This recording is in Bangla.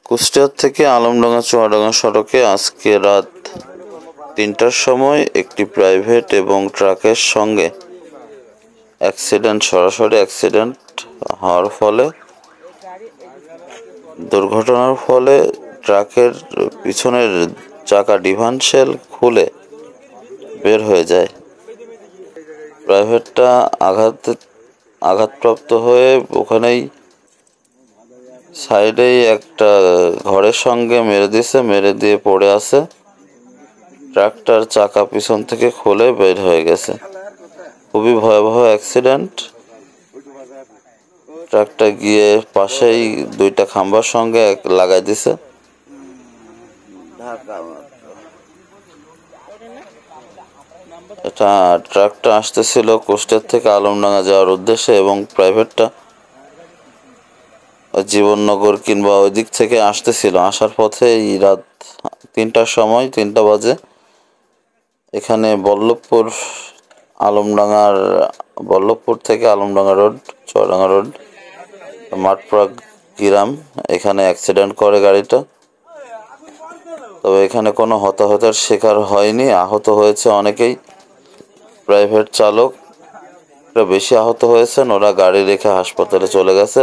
কুষ্টিয়া থেকে আলমডাঙ্গা চুয়াডাঙ্গা সড়কে আজকে রাত ৩টার সময় একটি প্রাইভেট এবং ট্রাকের সঙ্গে সরাসরি অ্যাক্সিডেন্ট হওয়ার ফলে দুর্ঘটনার ফলে ট্রাকের পিছনের চাকা ডিফারেন্সিয়াল খুলে বের হয়ে যায়। প্রাইভেটটা আঘাতপ্রাপ্ত হয়ে ওখানেই সাইডেই একটা ঘরের সঙ্গে মেরে দিয়ে পড়ে আছে। ট্রাকটার চাকা পিছন থেকে খুলে বের হয়ে গেছে। খুবই ভয়াবহ অ্যাক্সিডেন্ট। ট্রাকটা গিয়ে পাশেই দুইটা খাম্বার সঙ্গে লাগাই দিছে। এটা ট্রাকটা আসতেছিল কুষ্টিয়া থেকে আলমডাঙ্গা যাওয়ার উদ্দেশ্যে এবং প্রাইভেটটা জীবননগর কিংবা ওই দিক থেকে আসতেছিল। আসার পথে এই রাত ৩টা বাজে এখানে বল্লভপুর থেকে আলমডাঙ্গা রোড, চুয়াডাঙ্গা রোড, মাঠপাড়া গ্রাম, এখানে অ্যাক্সিডেন্ট করে গাড়িটা। তবে এখানে কোনো হতাহতের শিকার হয়নি, আহত হয়েছে অনেকেই। প্রাইভেট চালক বেশি আহত হয়েছেন, ওরা গাড়ি রেখে হাসপাতালে চলে গেছে।